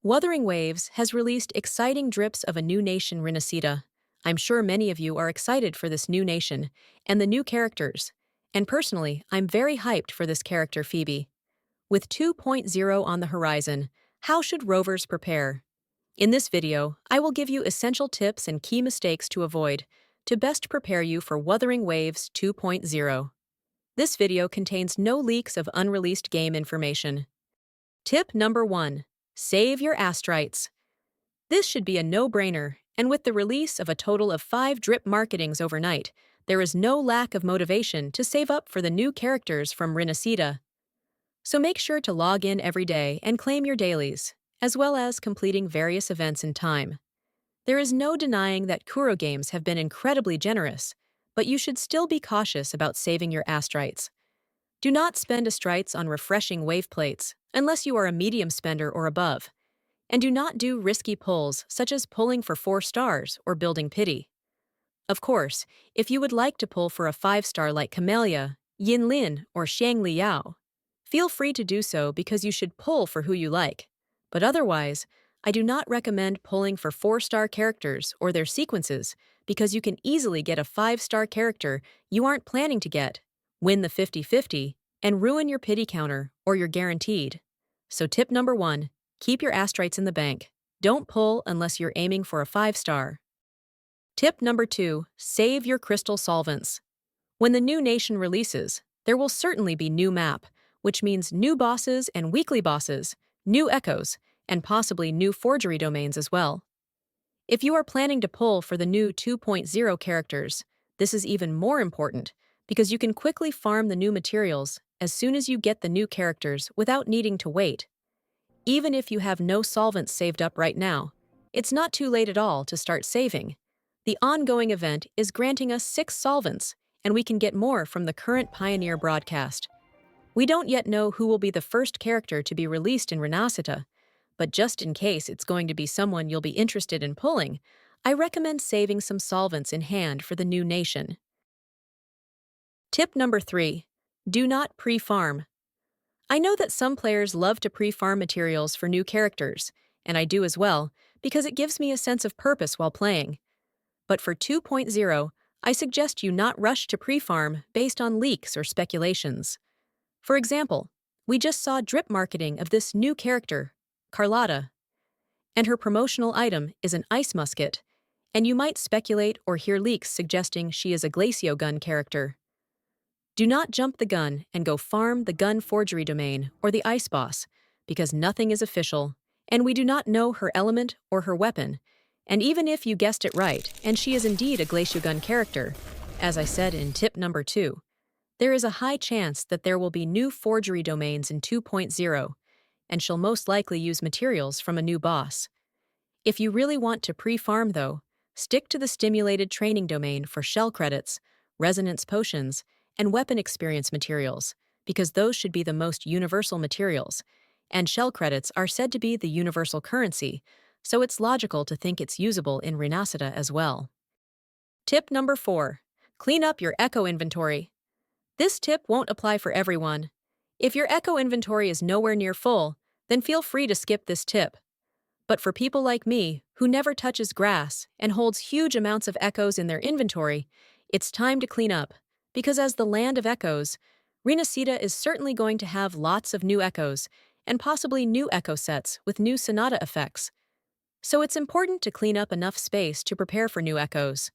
Wuthering Waves has released exciting drips of a new nation, Rinascita. I'm sure many of you are excited for this new nation and the new characters. And personally, I'm very hyped for this character, Phoebe. With 2.0 on the horizon, how should rovers prepare? In this video, I will give you essential tips and key mistakes to avoid to best prepare you for Wuthering Waves 2.0. This video contains no leaks of unreleased game information. Tip number 1. Save your astrites. This should be a no-brainer, and with the release of a total of 5 drip marketings overnight, there is no lack of motivation to save up for the new characters from Rinascita. So make sure to log in every day and claim your dailies, as well as completing various events in time. There is no denying that Kuro games have been incredibly generous, but you should still be cautious about saving your astrites. Do not spend astrites on refreshing wave plates, unless you are a medium spender or above. And do not do risky pulls, such as pulling for 4 stars or building pity. Of course, if you would like to pull for a 5-star like Camellia, Yin Lin, or Xiang Liao, feel free to do so because you should pull for who you like. But otherwise, I do not recommend pulling for 4-star characters or their sequences because you can easily get a 5-star character you aren't planning to get, win the 50-50, and ruin your pity counter or your guaranteed. So tip number 1. Keep your astrites in the bank. Don't pull unless you're aiming for a 5-star. Tip number 2. Save your crystal solvents. When the new nation releases, there will certainly be new map, which means new bosses and weekly bosses, new echoes, and possibly new forgery domains as well. If you are planning to pull for the new 2.0 characters, this is even more important because you can quickly farm the new materials as soon as you get the new characters without needing to wait. Even if you have no solvents saved up right now, it's not too late at all to start saving. The ongoing event is granting us 6 solvents, and we can get more from the current Pioneer broadcast. We don't yet know who will be the first character to be released in Rinascita, but just in case it's going to be someone you'll be interested in pulling, I recommend saving some solvents in hand for the new nation. Tip number 3. Do not pre-farm. I know that some players love to pre-farm materials for new characters, and I do as well, because it gives me a sense of purpose while playing. But for 2.0, I suggest you not rush to pre-farm based on leaks or speculations. For example, we just saw drip marketing of this new character, Carlotta, and her promotional item is an ice musket, and you might speculate or hear leaks suggesting she is a Glacio gun character. Do not jump the gun and go farm the gun forgery domain or the ice boss, because nothing is official, and we do not know her element or her weapon, and even if you guessed it right, and she is indeed a Glacio gun character, as I said in tip number 2, there is a high chance that there will be new forgery domains in 2.0, and she'll most likely use materials from a new boss. If you really want to pre-farm though, stick to the stimulated training domain for shell credits, resonance potions, and weapon experience materials, because those should be the most universal materials, and shell credits are said to be the universal currency, so it's logical to think it's usable in Rinascita as well. Tip number 4. Clean up your echo inventory. This tip won't apply for everyone. If your echo inventory is nowhere near full, then feel free to skip this tip. But for people like me, who never touches grass and holds huge amounts of echoes in their inventory, it's time to clean up. Because as the land of echoes, Rinascita is certainly going to have lots of new echoes, and possibly new echo sets with new sonata effects. So it's important to clean up enough space to prepare for new echoes.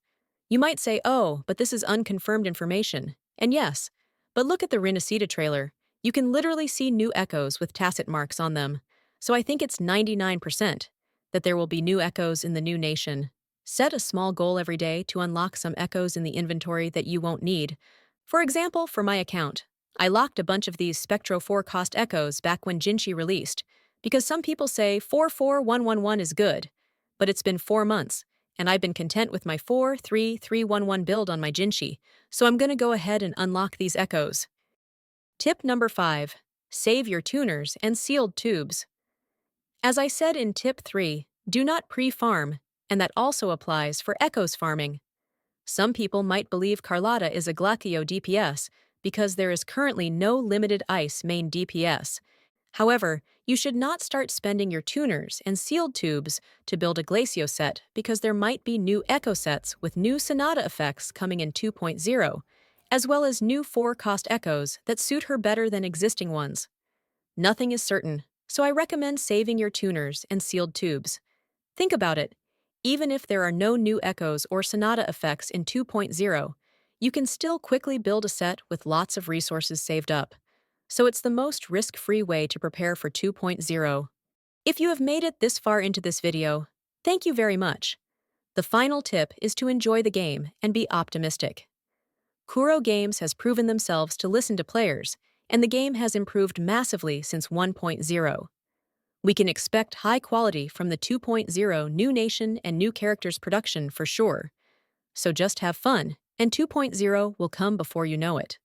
You might say, oh, but this is unconfirmed information. And yes, but look at the Rinascita trailer. You can literally see new echoes with tacit marks on them. So I think it's 99% that there will be new echoes in the new nation. Set a small goal every day to unlock some echoes in the inventory that you won't need. For example, for my account, I locked a bunch of these Spectro 4 cost echoes back when Jinchi released, because some people say 44111 is good, but it's been 4 months, and I've been content with my 43311 build on my Jinchi, so I'm gonna go ahead and unlock these echoes. Tip number 5. Save your tuners and sealed tubes. As I said in tip 3, do not pre-farm, and that also applies for echoes farming. Some people might believe Carlotta is a Glacio DPS because there is currently no limited ice main DPS. However, you should not start spending your tuners and sealed tubes to build a Glacio set because there might be new Echo sets with new Sonata effects coming in 2.0, as well as new 4-cost Echoes that suit her better than existing ones. Nothing is certain, so I recommend saving your tuners and sealed tubes. Think about it. Even if there are no new Echoes or Sonata effects in 2.0, you can still quickly build a set with lots of resources saved up. So it's the most risk-free way to prepare for 2.0. If you have made it this far into this video, thank you very much. The final tip is to enjoy the game and be optimistic. Kuro Games has proven themselves to listen to players, and the game has improved massively since 1.0. We can expect high quality from the 2.0 New Nation and New Characters production for sure. So just have fun, and 2.0 will come before you know it.